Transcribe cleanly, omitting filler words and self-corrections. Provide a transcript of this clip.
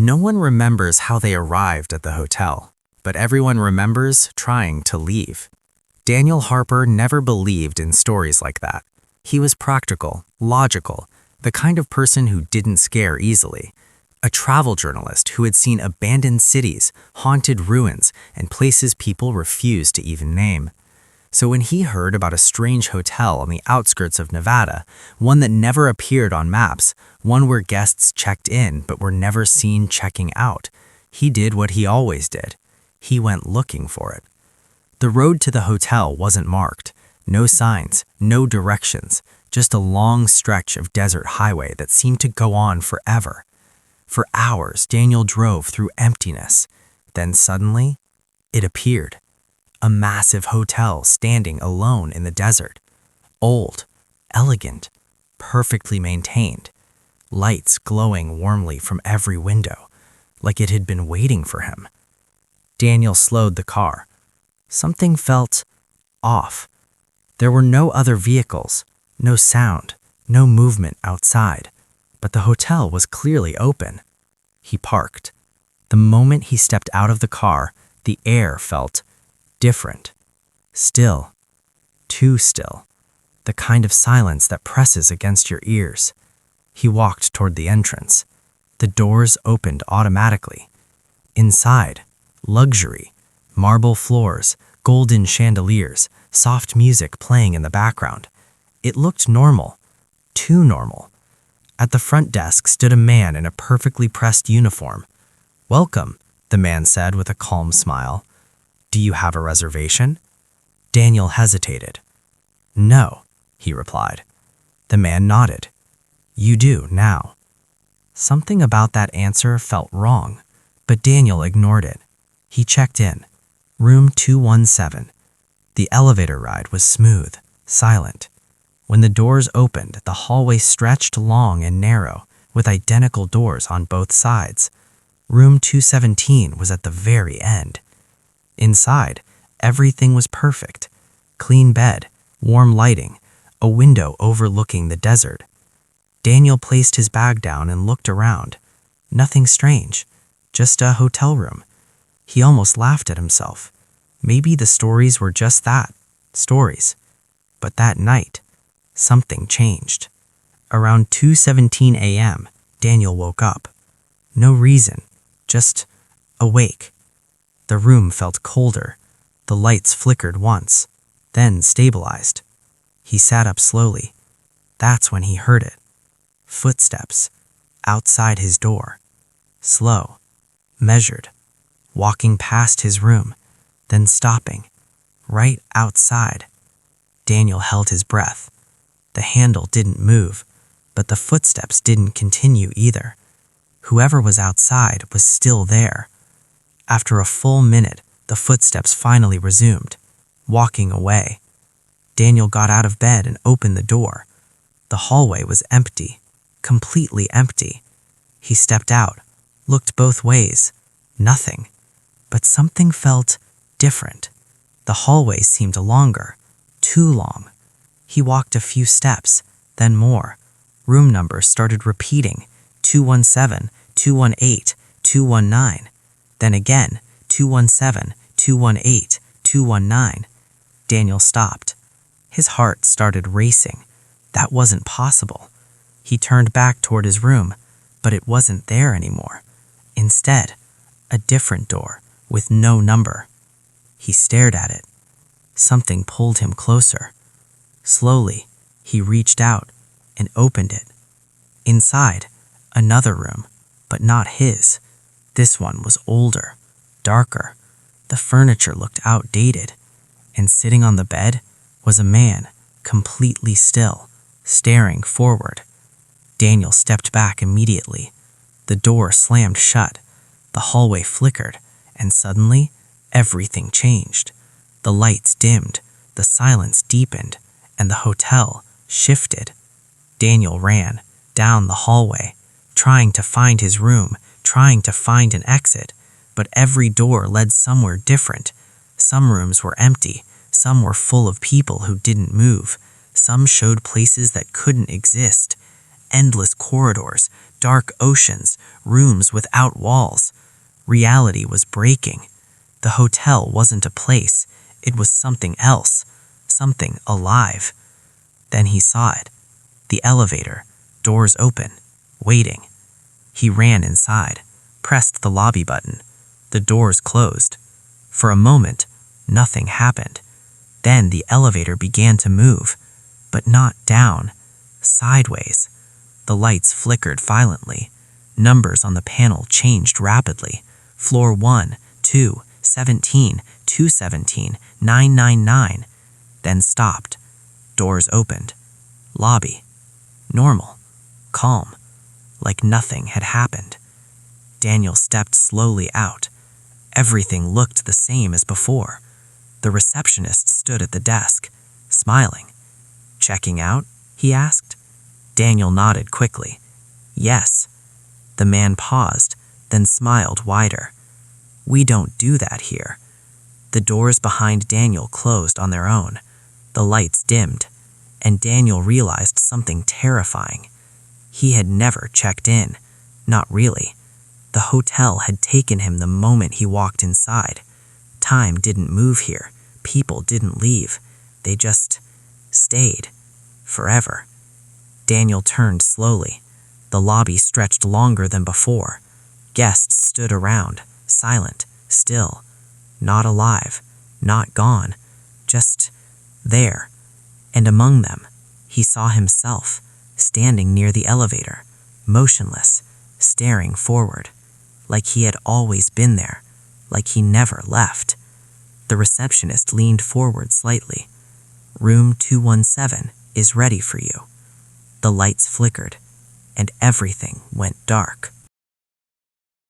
No one remembers how they arrived at the hotel, but everyone remembers trying to leave. Daniel Harper never believed in stories like that. He was practical, logical, the kind of person who didn't scare easily. A travel journalist who had seen abandoned cities, haunted ruins, and places people refused to even name. So when he heard about a strange hotel on the outskirts of Nevada, one that never appeared on maps, one where guests checked in but were never seen checking out, he did what he always did. He went looking for it. The road to the hotel wasn't marked. No signs, no directions, just a long stretch of desert highway that seemed to go on forever. For hours, Daniel drove through emptiness. Then suddenly, it appeared. A massive hotel standing alone in the desert. Old, elegant, perfectly maintained. Lights glowing warmly from every window, like it had been waiting for him. Daniel slowed the car. Something felt off. There were no other vehicles, no sound, no movement outside, but the hotel was clearly open. He parked. The moment he stepped out of the car, the air felt different. Still. Too still. The kind of silence that presses against your ears. He walked toward the entrance. The doors opened automatically. Inside, luxury, marble floors, golden chandeliers, soft music playing in the background. It looked normal. Too normal. At the front desk stood a man in a perfectly pressed uniform. "Welcome," the man said with a calm smile. "Do you have a reservation?" Daniel hesitated. "No," he replied. The man nodded. "You do now." Something about that answer felt wrong, but Daniel ignored it. He checked in. Room 217. The elevator ride was smooth, silent. When the doors opened, the hallway stretched long and narrow, with identical doors on both sides. Room 217 was at the very end. Inside, everything was perfect. Clean bed, warm lighting, a window overlooking the desert. Daniel placed his bag down and looked around. Nothing strange, just a hotel room. He almost laughed at himself. Maybe the stories were just that, stories. But that night, something changed. Around 2:17 a.m., Daniel woke up. No reason, just awake. The room felt colder. The lights flickered once, then stabilized. He sat up slowly. That's when he heard it. Footsteps, outside his door. Slow, measured, walking past his room, then stopping, right outside. Daniel held his breath. The handle didn't move, but the footsteps didn't continue either. Whoever was outside was still there. After a full minute, the footsteps finally resumed, walking away. Daniel got out of bed and opened the door. The hallway was empty, completely empty. He stepped out, looked both ways. Nothing. But something felt different. The hallway seemed longer, too long. He walked a few steps, then more. Room numbers started repeating, 217, 218, 219. Then again, 217, 218, 219. Daniel stopped. His heart started racing. That wasn't possible. He turned back toward his room, but it wasn't there anymore. Instead, a different door with no number. He stared at it. Something pulled him closer. Slowly, he reached out and opened it. Inside, another room, but not his. This one was older, darker. The furniture looked outdated, and sitting on the bed was a man, completely still, staring forward. Daniel stepped back immediately. The door slammed shut. The hallway flickered, and suddenly, everything changed. The lights dimmed, the silence deepened, and the hotel shifted. Daniel ran down the hallway, trying to find his room, trying to find an exit, but every door led somewhere different. Some rooms were empty, some were full of people who didn't move, some showed places that couldn't exist. endless corridors, dark oceans, rooms without walls. Reality was breaking. The hotel wasn't a place, it was something else, something alive. Then he saw it. The elevator, doors open, waiting. He ran inside, pressed the lobby button. The doors closed. For a moment, nothing happened. Then the elevator began to move, but not down, sideways. The lights flickered violently. Numbers on the panel changed rapidly. Floor 1, 2, 17, 217, 999. Then stopped. Doors opened. Lobby. Normal. Calm. Like nothing had happened. Daniel stepped slowly out. Everything looked the same as before. The receptionist stood at the desk, smiling. "Checking out?" he asked. Daniel nodded quickly. "Yes." The man paused, then smiled wider. "We don't do that here." The doors behind Daniel closed on their own. The lights dimmed, and Daniel realized something terrifying. He had never checked in. Not really. The hotel had taken him the moment he walked inside. Time didn't move here. People didn't leave. They just stayed. Forever. Daniel turned slowly. The lobby stretched longer than before. Guests stood around, silent, still. Not alive, not gone. Just there. And among them, he saw himself, standing near the elevator, motionless, staring forward. Like he had always been there, like he never left. The receptionist leaned forward slightly. "Room 217 is ready for you." The lights flickered, and everything went dark.